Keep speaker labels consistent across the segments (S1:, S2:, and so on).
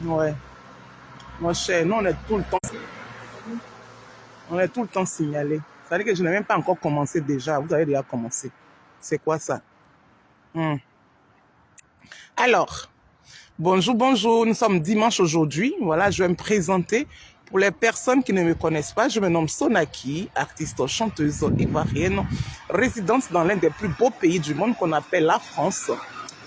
S1: Ouais. Mon cher, nous, on est tout le temps signalé. Ça veut dire que je n'ai même pas encore commencé déjà. Vous avez déjà commencé. C'est quoi ça? Alors, bonjour, bonjour. Nous sommes dimanche aujourd'hui. Voilà, je vais me présenter. Pour les personnes qui ne me connaissent pas, je me nomme Sonaki, artiste chanteuse ivoirienne, résidente dans l'un des plus beaux pays du monde qu'on appelle la France.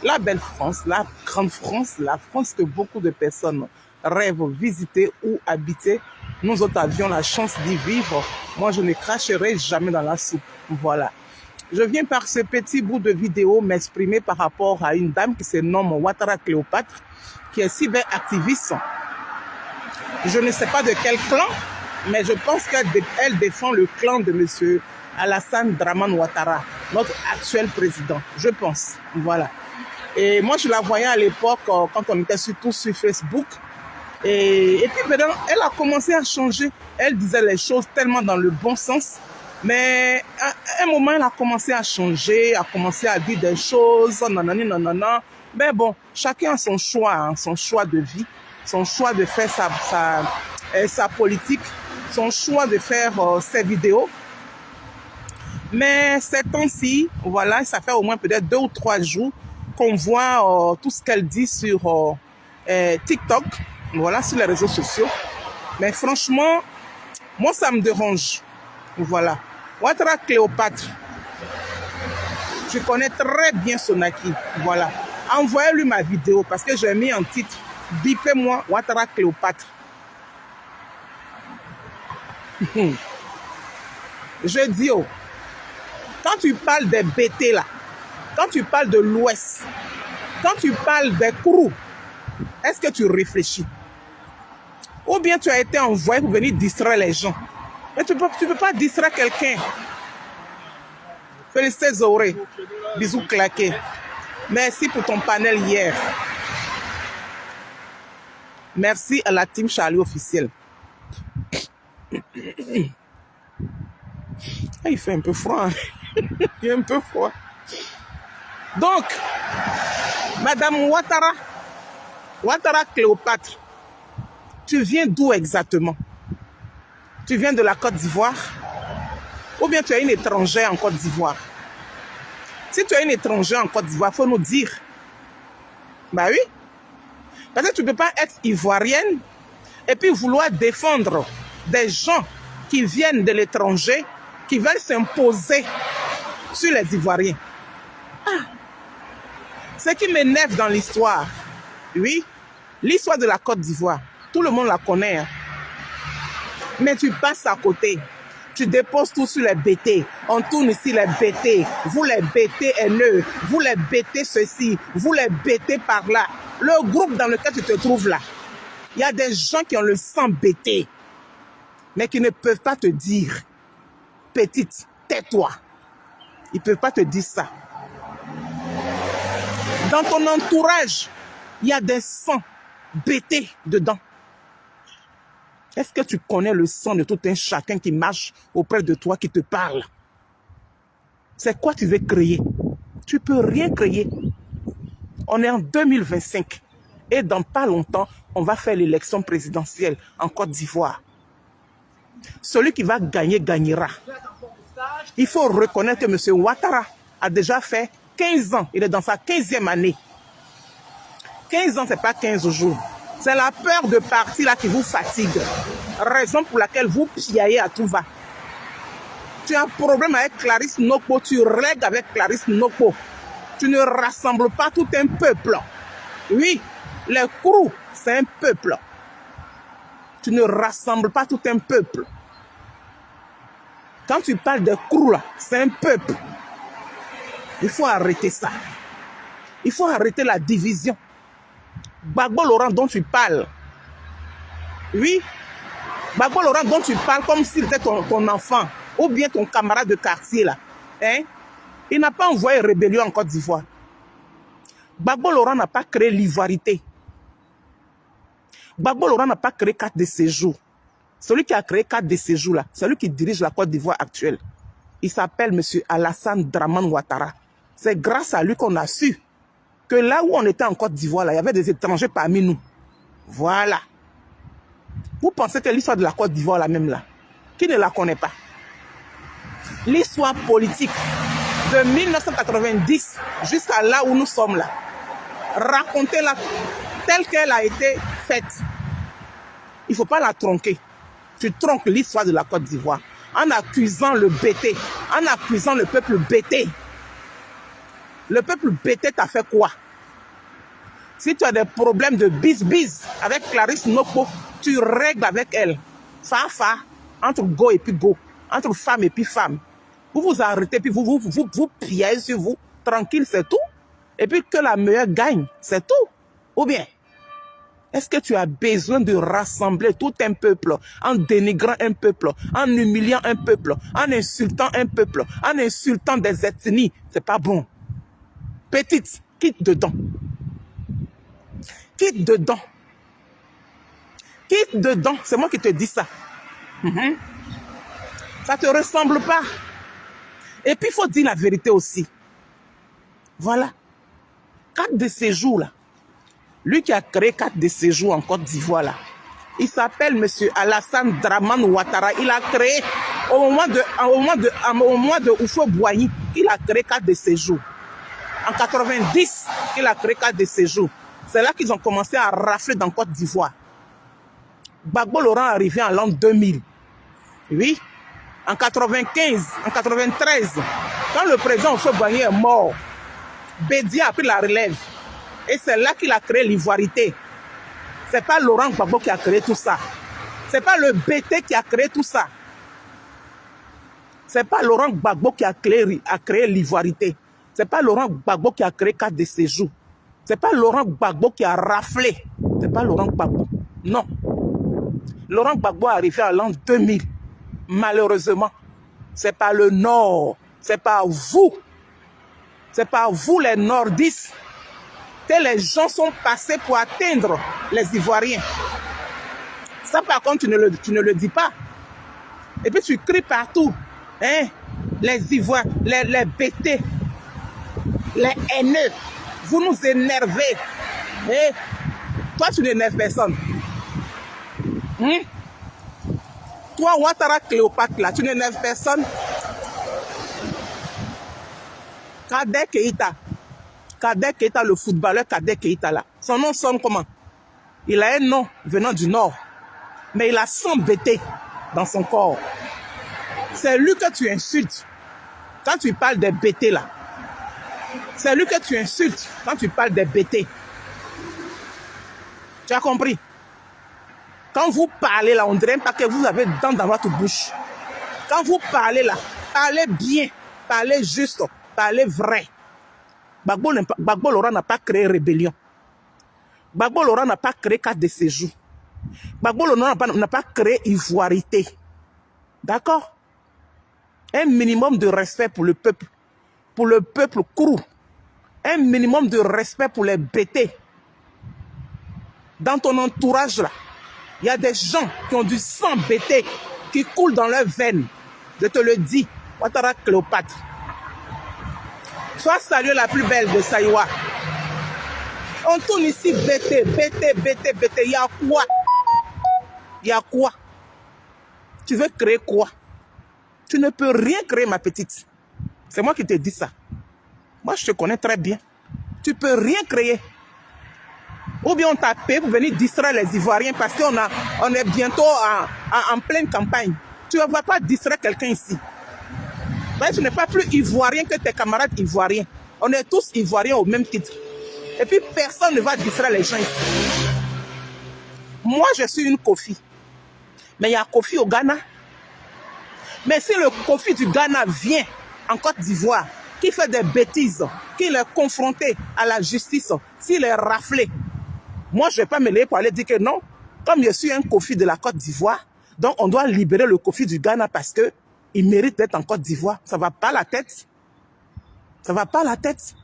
S1: La belle France, la grande France, la France que beaucoup de personnes rêvent visiter ou habiter. Nous autres avions la chance d'y vivre. Moi, je ne cracherai jamais dans la soupe. Voilà. Je viens par ce petit bout de vidéo m'exprimer par rapport à une dame qui se nomme Ouattara Cléopâtre, qui est cyberactiviste. Je ne sais pas de quel clan, mais je pense qu'elle défend le clan de M. Alassane Dramane Ouattara, notre actuel président, je pense. Voilà. Et moi, je la voyais à l'époque, quand on était surtout sur Facebook. Et puis maintenant, elle a commencé à changer. Elle disait les choses tellement dans le bon sens. Mais à un moment, elle a commencé à changer, a commencé à dire des choses, nanani, nanana. Mais bon, chacun a son choix, hein, son choix de vie, son choix de faire sa politique, son choix de faire ses vidéos. Mais ces temps-ci, voilà, ça fait au moins peut-être 2 ou 3 jours qu'on voit tout ce qu'elle dit sur TikTok, voilà, sur les réseaux sociaux. Mais franchement, moi, ça me dérange. Voilà. Ouattara Cléopâtre. Je connais très bien Sonaki. Voilà. Envoyez-lui ma vidéo parce que j'ai mis en titre « Bipez-moi Ouattara Cléopâtre ». Je dis, oh, quand tu parles des BT là, quand tu parles de l'Ouest, quand tu parles des Kourous, est-ce que tu réfléchis? Ou bien tu as été envoyé pour venir distraire les gens? Mais tu peux pas distraire quelqu'un. Félicité Zoré. Bisous claqués. Merci pour ton panel hier. Merci à la team Charlie officielle. Il fait un peu froid. Il est un peu froid. Donc, Madame Ouattara Cléopâtre, tu viens d'où exactement? Tu viens de la Côte d'Ivoire? Ou bien tu es une étrangère en Côte d'Ivoire? Si tu es une étrangère en Côte d'Ivoire, il faut nous dire. Bah oui. Parce que tu ne peux pas être ivoirienne et puis vouloir défendre des gens qui viennent de l'étranger, qui veulent s'imposer sur les Ivoiriens. Ah. Ce qui m'énerve dans l'histoire, oui, l'histoire de la Côte d'Ivoire, tout le monde la connaît. Hein. Mais tu passes à côté. Tu déposes tout sur les BT. On tourne ici les BT. Vous les BT haineux. Vous les BT ceci. Vous les BT par là. Le groupe dans lequel tu te trouves là, il y a des gens qui ont le sang BT, mais qui ne peuvent pas te dire, petite, tais-toi. Ils ne peuvent pas te dire ça. Dans ton entourage, il y a des sangs BT dedans. Est-ce que tu connais le sang de tout un chacun qui marche auprès de toi, qui te parle? C'est quoi tu veux créer? Tu ne peux rien créer. On est en 2025 et dans pas longtemps, on va faire l'élection présidentielle en Côte d'Ivoire. Celui qui va gagner, gagnera. Il faut reconnaître que M. Ouattara a déjà fait 15 ans. Il est dans sa 15e année. 15 ans, ce n'est pas 15 jours. C'est la peur de partir là qui vous fatigue. Raison pour laquelle vous piaillez à tout va. Tu as un problème avec Clarisse Nokpo, tu règles avec Clarisse Nokpo. Tu ne rassembles pas tout un peuple. Oui, les Kourous, c'est un peuple. Tu ne rassembles pas tout un peuple. Quand tu parles de Kourous, là, c'est un peuple. Il faut arrêter ça. Il faut arrêter la division. Gbagbo Laurent dont tu parles. Oui, Gbagbo Laurent dont tu parles comme s'il était ton enfant ou bien ton camarade de quartier là. Hein? Il n'a pas envoyé rébellion en Côte d'Ivoire. Gbagbo Laurent n'a pas créé l'ivoirité. Gbagbo Laurent n'a pas créé 4 de séjour. Celui qui a créé 4 de séjour là, celui qui dirige la Côte d'Ivoire actuelle, il s'appelle M. Alassane Dramane Ouattara. C'est grâce à lui qu'on a su que là où on était en Côte d'Ivoire, il y avait des étrangers parmi nous. Voilà. Vous pensez que l'histoire de la Côte d'Ivoire, la même là, qui ne la connaît pas? L'histoire politique de 1990 jusqu'à là où nous sommes là. Racontez-la telle qu'elle a été faite. Il ne faut pas la tronquer. Tu tronques l'histoire de la Côte d'Ivoire en accusant le BT, en accusant le peuple BT. Le peuple BT t'a fait quoi? Si tu as des problèmes de bis-bis avec Clarisse Noko, tu règles avec elle. Fa, entre go et puis go, entre femme et puis femme. Vous vous arrêtez, puis vous piez sur vous. Tranquille, c'est tout. Et puis que la meilleure gagne, c'est tout. Ou bien, est-ce que tu as besoin de rassembler tout un peuple en dénigrant un peuple, en humiliant un peuple, en insultant un peuple, en insultant des ethnies? C'est pas bon. Petite, quitte dedans. Quitte dedans. Quitte dedans. C'est moi qui te dis ça. Ça te ressemble pas. Et puis, il faut dire la vérité aussi. Voilà. 4 de séjours, là. Lui qui a créé 4 de séjours en Côte d'Ivoire, là. Il s'appelle M. Alassane Dramane Ouattara. Il a créé, au moment de Houphouët-Boigny, il a créé 4 de séjours. En 90, il a créé 4 de séjours. C'est là qu'ils ont commencé à rafler dans Côte d'Ivoire. Gbagbo Laurent est arrivé en l'an 2000. Oui. En 95, en 93, quand le président Houphouët-Boigny est mort, Bédia a pris la relève. Et c'est là qu'il a créé l'ivoirité. Ce n'est pas Laurent Gbagbo qui a créé tout ça. Ce n'est pas le BT qui a créé tout ça. Ce n'est pas Laurent Gbagbo qui a créé l'ivoirité. Ce n'est pas Laurent Gbagbo qui a créé 4 de séjours. Ce n'est pas Laurent Gbagbo qui a raflé. Ce n'est pas Laurent Gbagbo. Non. Laurent Gbagbo est arrivé à l'an 2000. Malheureusement, ce n'est pas le Nord. Ce n'est pas vous. Ce n'est pas vous les nordistes que les gens sont passés pour atteindre les Ivoiriens. Ça, par contre, tu ne le dis pas. Et puis, tu cries partout. Hein? Les Ivoiriens, les BT, les haineux. Vous nous énervez. Hein? Toi, tu n'énerves personne. Toi, Ouattara Cléopâtre, là, tu n'énerves personne. Kadek Keïta, le footballeur Kadek Keïta, là. Son nom sonne comment? Il a un nom venant du Nord. Mais il a 100 BT dans son corps. C'est lui que tu insultes quand tu parles des BT, là. C'est lui que tu insultes quand tu parles des BT. Tu as compris? Quand vous parlez là, on dirait pas que vous avez dents dans votre bouche. Quand vous parlez là, parlez bien, parlez juste, parlez vrai. Gbagbo Laurent n'a pas créé rébellion. Gbagbo Laurent n'a pas créé 4 de séjours. Gbagbo Laurent n'a pas créé ivoirité. D'accord? Un minimum de respect pour le peuple. Pour le peuple Kourou. Un minimum de respect pour les BT. Dans ton entourage là, il y a des gens qui ont du sang BT qui coule dans leurs veines. Je te le dis, Ouattara Cléopâtre. Sois salué la plus belle de Saïwa. On tourne ici BT. Il y a quoi? Il y a quoi? Tu veux créer quoi? Tu ne peux rien créer, ma petite. C'est moi qui te dis ça. Moi, je te connais très bien. Tu ne peux rien créer. Ou bien on t'a payé pour venir distraire les Ivoiriens parce qu'on est bientôt en pleine campagne. Tu ne vas pas distraire quelqu'un ici. Tu n'es pas plus Ivoirien que tes camarades Ivoiriens. On est tous Ivoiriens au même titre. Et puis personne ne va distraire les gens ici. Moi, je suis une Kofi. Mais il y a Kofi au Ghana. Mais si le Kofi du Ghana vient en Côte d'Ivoire, qui fait des bêtises, qui est confronté à la justice, s'il est raflé, moi, je ne vais pas me lever pour aller dire que non. Comme je suis un Kofi de la Côte d'Ivoire, donc on doit libérer le Kofi du Ghana parce qu'il mérite d'être en Côte d'Ivoire. Ça ne va pas la tête. Ça ne va pas la tête.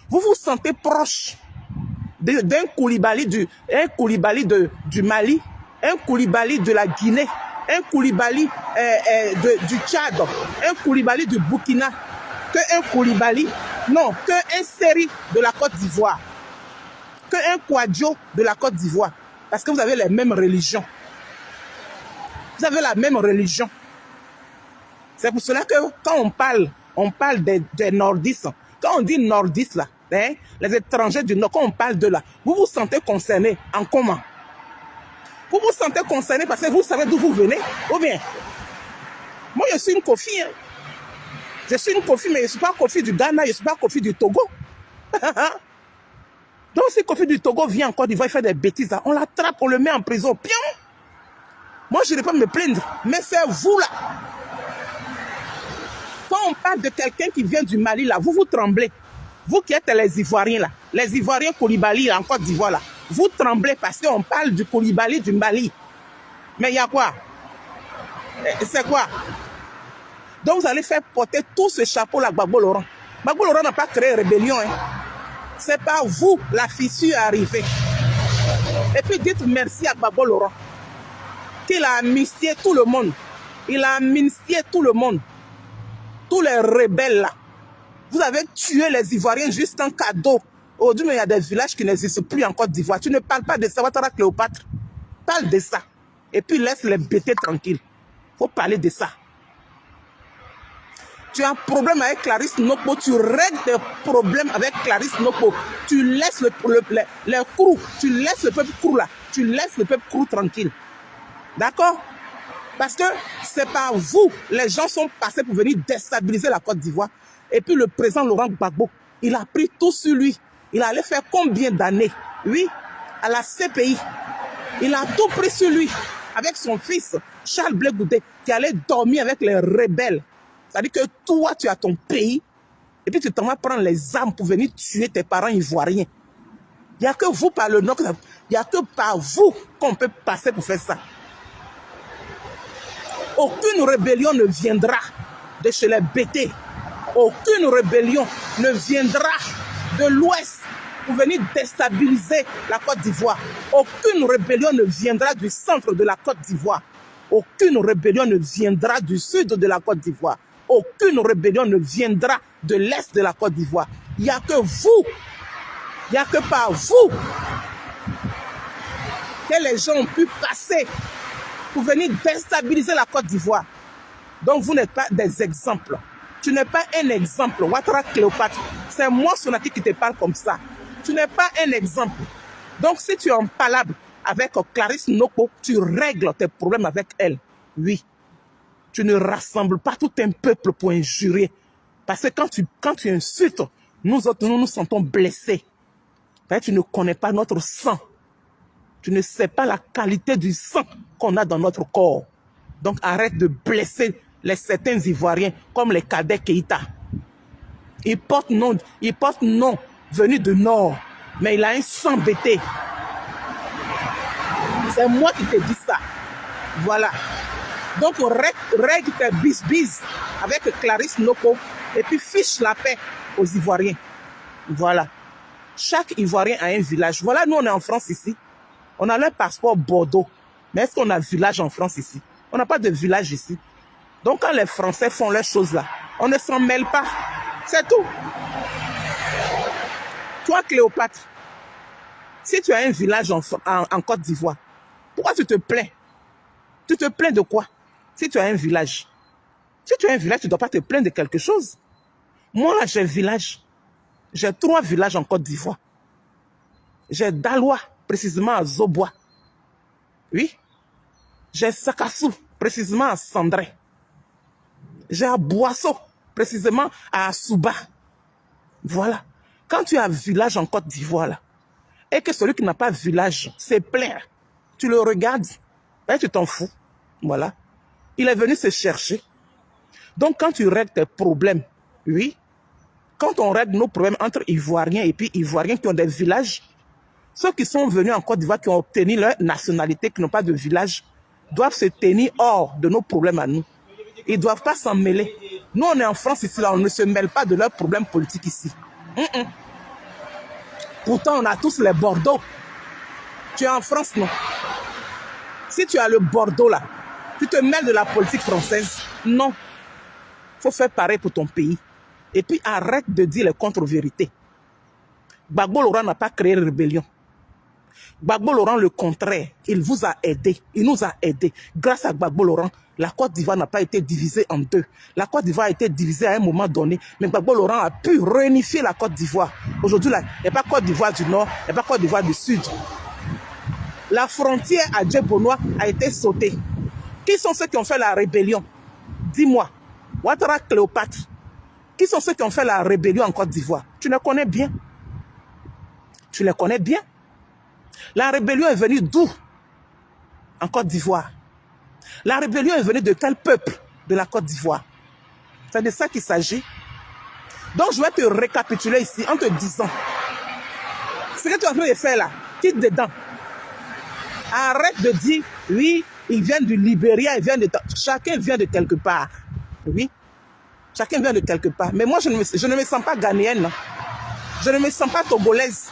S1: Vous vous sentez proche d'un Koulibaly du Mali, un Koulibaly de la Guinée, un Koulibaly du Tchad, un Koulibaly du Burkina, qu'un Koulibaly, non, qu'un série de la Côte d'Ivoire, qu'un Kouadio de la Côte d'Ivoire. Parce que vous avez les mêmes religions. Vous avez la même religion. C'est pour cela que quand on parle des nordistes. Quand on dit nordistes, là, hein, les étrangers du nord, quand on parle de là, vous vous sentez concerné en comment? Vous vous sentez concerné parce que vous savez d'où vous venez? Ou bien? Moi, je suis une Kofi. Hein. Je suis une Kofi, mais je ne suis pas Kofi du Ghana, je ne suis pas Kofi du Togo. Donc, si Kofi du Togo vient en Côte d'Ivoire, il fait des bêtises, là, on l'attrape, on le met en prison. Pion! Moi, je ne vais pas me plaindre, mais c'est vous, là. Quand on parle de quelqu'un qui vient du Mali, là, vous tremblez. Vous qui êtes les Ivoiriens, là, les Ivoiriens Koulibaly, là, en Côte d'Ivoire, là, vous tremblez parce qu'on parle du Koulibaly du Mali. Mais il y a quoi? C'est quoi? Donc, vous allez faire porter tout ce chapeau-là à Gbagbo Laurent. Gbagbo Laurent n'a pas créé rébellion. Hein. C'est par vous, la fissure est arrivée. Et puis, dites merci à Gbagbo Laurent. Qu'il a amnistié tout le monde. Il a amnistié tout le monde. Tous les rebelles là. Vous avez tué les Ivoiriens juste en cadeau. Aujourd'hui, il y a des villages qui n'existent plus en Côte d'Ivoire. Tu ne parles pas de ça, Ouattara Cléopâtre. Parle de ça. Et puis laisse les bêter tranquilles. Il faut parler de ça. Tu as un problème avec Clarisse Nokpo, tu règles tes problèmes avec Clarisse Nokpo. Tu laisses les crews, tu laisses le peuple crew là. Tu laisses le peuple crew tranquille. D'accord? Parce que c'est par vous, les gens sont passés pour venir déstabiliser la Côte d'Ivoire. Et puis le président Laurent Gbagbo, il a pris tout sur lui. Il allait faire combien d'années? Oui, à la CPI. Il a tout pris sur lui. Avec son fils, Charles Blé Goudé, qui allait dormir avec les rebelles. C'est-à-dire que toi, tu as ton pays. Et puis tu t'en vas prendre les armes pour venir tuer tes parents ivoiriens. Il n'y a que vous par le Nord. Il n'y a que par vous qu'on peut passer pour faire ça. Aucune rébellion ne viendra de chez les BT. Aucune rébellion ne viendra de l'Ouest pour venir déstabiliser la Côte d'Ivoire. Aucune rébellion ne viendra du centre de la Côte d'Ivoire. Aucune rébellion ne viendra du sud de la Côte d'Ivoire. Aucune rébellion ne viendra de l'Est de la Côte d'Ivoire. Il n'y a que vous. Il n'y a que par vous que les gens ont pu passer pour venir déstabiliser la Côte d'Ivoire. Donc vous n'êtes pas des exemples. Tu n'es pas un exemple. Ouattara Cléopâtre, c'est moi, Sonaki, qui te parle comme ça. Tu n'es pas un exemple. Donc si tu es en palabre avec Clarisse Nokpo, tu règles tes problèmes avec elle. Oui. Tu ne rassembles pas tout un peuple pour injurer. Parce que quand tu insultes, nous autres, nous nous sentons blessés. Tu ne connais pas notre sang. Tu ne sais pas la qualité du sang qu'on a dans notre corps. Donc arrête de blesser certains Ivoiriens comme les cadets Keïta. Il porte nom venu du Nord, mais il a un sang bêté. C'est moi qui te dis ça. Voilà. Donc règle tes bis avec Clarisse Nokpo et puis fiche la paix aux Ivoiriens. Voilà. Chaque Ivoirien a un village. Voilà, nous on est en France ici. On a le passeport Bordeaux. Mais est-ce qu'on a un village en France ici? On n'a pas de village ici. Donc quand les Français font leurs choses là, on ne s'en mêle pas. C'est tout. Toi, Cléopâtre, si tu as un village en Côte d'Ivoire, pourquoi tu te plains? Tu te plains de quoi? Si tu as un village. Si tu as un village, tu ne dois pas te plaindre de quelque chose. Moi, là, j'ai un village. J'ai 3 villages en Côte d'Ivoire. J'ai Daloa, précisément à Zobois. Oui. J'ai Sakassou, précisément à Sandré. J'ai à Boisseau, précisément à Souba. Voilà. Quand tu as un village en Côte d'Ivoire, là, et que celui qui n'a pas de village se plaint, tu le regardes, et tu t'en fous. Voilà. Il est venu se chercher. Donc, quand tu règles tes problèmes, oui, quand on règle nos problèmes entre Ivoiriens et puis Ivoiriens qui ont des villages, ceux qui sont venus en Côte d'Ivoire, qui ont obtenu leur nationalité, qui n'ont pas de village, doivent se tenir hors de nos problèmes à nous. Ils ne doivent pas s'en mêler. Nous, on est en France ici, là, on ne se mêle pas de leurs problèmes politiques ici. Pourtant, on a tous les Bordeaux. Tu es en France, non? Si tu as le Bordeaux, là, tu te mêles de la politique française? Non. Il faut faire pareil pour ton pays. Et puis, arrête de dire les contre-vérités. Gbagbo Laurent n'a pas créé une rébellion. Gbagbo Laurent, le contraire, il vous a aidé, il nous a aidés. Grâce à Gbagbo Laurent, la Côte d'Ivoire n'a pas été divisée en deux. La Côte d'Ivoire a été divisée à un moment donné, mais Gbagbo Laurent a pu réunifier la Côte d'Ivoire. Aujourd'hui, il n'y a pas Côte d'Ivoire du Nord, il n'y a pas Côte d'Ivoire du Sud. La frontière à Djebonois a été sautée. Qui sont ceux qui ont fait la rébellion? Dis-moi. Ouattara, Cléopâtre. Qui sont ceux qui ont fait la rébellion en Côte d'Ivoire? Tu les connais bien. Tu les connais bien. La rébellion est venue d'où? En Côte d'Ivoire. La rébellion est venue de quel peuple de la Côte d'Ivoire? C'est de ça qu'il s'agit. Donc, je vais te récapituler ici en te disant ce que tu es en train de faire là, quitte dedans. Arrête de dire, oui, il vient du Libéria, il vient de... Chacun vient de quelque part. Oui, chacun vient de quelque part. Mais moi, je ne me sens pas ghanéenne. Je ne me sens pas togolaise.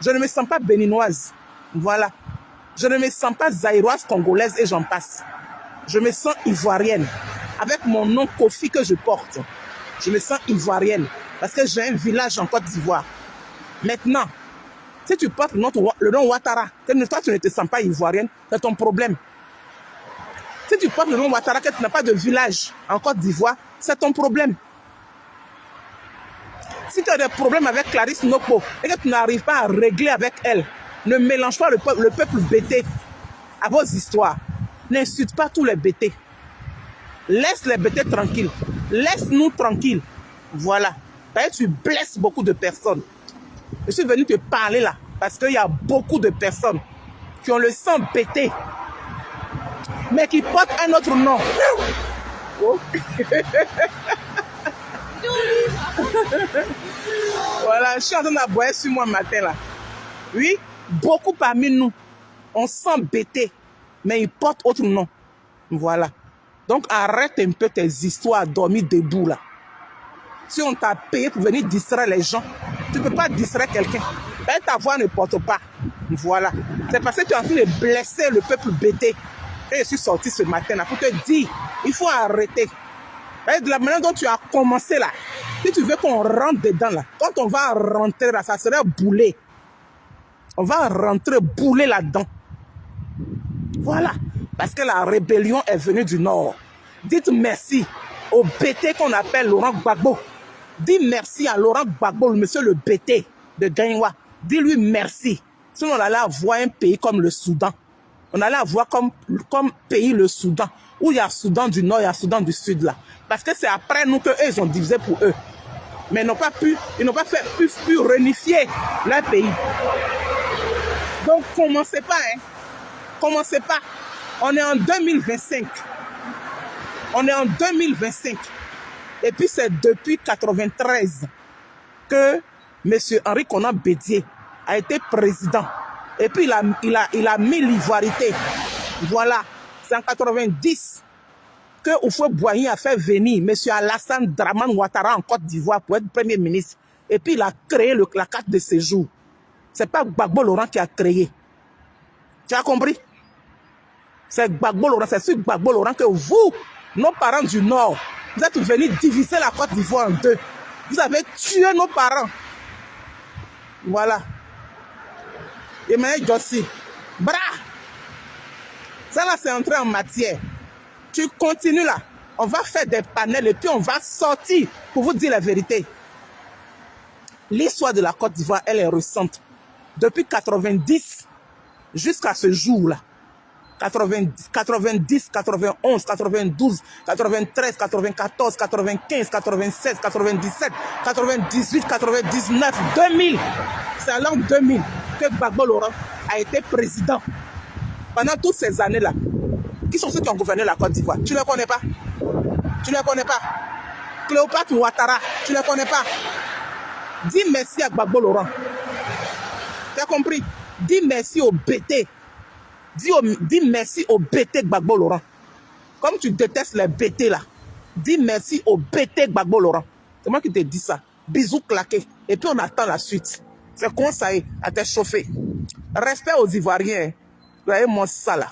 S1: Je ne me sens pas béninoise. Voilà. Je ne me sens pas zaïroise, congolaise et j'en passe. Je me sens ivoirienne. Avec mon nom Kofi que je porte. Je me sens ivoirienne. Parce que j'ai un village en Côte d'Ivoire. Maintenant, si tu portes le nom Ouattara, que toi tu ne te sens pas ivoirienne, c'est ton problème. Si tu portes le nom Ouattara, que tu n'as pas de village en Côte d'Ivoire, c'est ton problème. Si tu as des problèmes avec Clarisse Nokpo et que tu n'arrives pas à régler avec elle, ne mélange pas le peuple bêté à vos histoires. N'insulte pas tous les bêtés. Laisse les bêtés tranquilles. Laisse-nous tranquilles. Voilà. Tu blesses beaucoup de personnes. Je suis venu te parler là parce qu'il y a beaucoup de personnes qui ont le sang bêté, mais qui portent un autre nom. Oh. Voilà, je suis en train d'aboyer sur moi matin là. Oui, beaucoup parmi nous, on sent bêté, mais ils portent autre nom. Voilà. Donc arrête un peu tes histoires à dormir debout là. Si on t'a payé pour venir distraire les gens, tu ne peux pas distraire quelqu'un. Ta voix ne porte pas. Voilà. C'est parce que tu es en train de blesser le peuple bêté. Et je suis sorti ce matin là pour te dire, il faut arrêter. De la manière dont tu as commencé là, si tu veux qu'on rentre dedans là, quand on va rentrer là, ça serait boulé. On va rentrer boulé là-dedans. Voilà. Parce que la rébellion est venue du Nord. Dites merci au bêté qu'on appelle Laurent Gbagbo. Dis merci à Laurent Gbagbo, le monsieur le bêté de Gagnoua. Dis-lui merci. Sinon, on allait avoir un pays comme le Soudan. On allait avoir comme pays le Soudan. Où il y a Soudan du Nord, il y a Soudan du Sud là. Parce que c'est après nous qu'eux, ils ont divisé pour eux. Mais ils n'ont pas pu réunifier leur pays. Donc, commencez pas, hein. Commencez pas. On est en 2025. On est en 2025. Et puis, c'est depuis 1993 que M. Henri Konan Bédié a été président. Et puis, il a mis l'ivoirité. Voilà. C'est en 1990 que Houphouët-Boigny a fait venir M. Alassane Dramane Ouattara en Côte d'Ivoire pour être Premier ministre. Et puis, il a créé la carte de séjour. Ce n'est pas Gbagbo Laurent qui a créé. Tu as compris? C'est Gbagbo Laurent. C'est sur Gbagbo Laurent que vous, nos parents du Nord, vous êtes venus diviser la Côte d'Ivoire en deux. Vous avez tué nos parents. Voilà. Et maintenant, Jossi. Bra! Ça là, c'est entré en matière. Tu continues là. On va faire des panels et puis on va sortir pour vous dire la vérité. L'histoire de la Côte d'Ivoire, elle est récente. Depuis 90 jusqu'à ce jour-là. 90, 91, 92, 93, 94, 95, 96, 97, 98, 99, 2000. C'est à l'an 2000 que Gbagbo Laurent a été président. Pendant toutes ces années-là, qui sont ceux qui ont gouverné la Côte d'Ivoire? Tu ne les connais pas? Tu ne les connais pas? Cléopâtre Ouattara, tu ne les connais pas? Dis merci à Gbagbo Laurent. Tu as compris? Dis merci au BT. Dis merci au BT Gbagbo Laurent. Comme tu détestes les BT là, dis merci au BT Gbagbo Laurent. C'est moi qui te dis ça. Bisous claqués. Et puis on attend la suite. C'est comme ça, à t'être chauffé. Respect aux Ivoiriens. Vous voyez, moi ça là.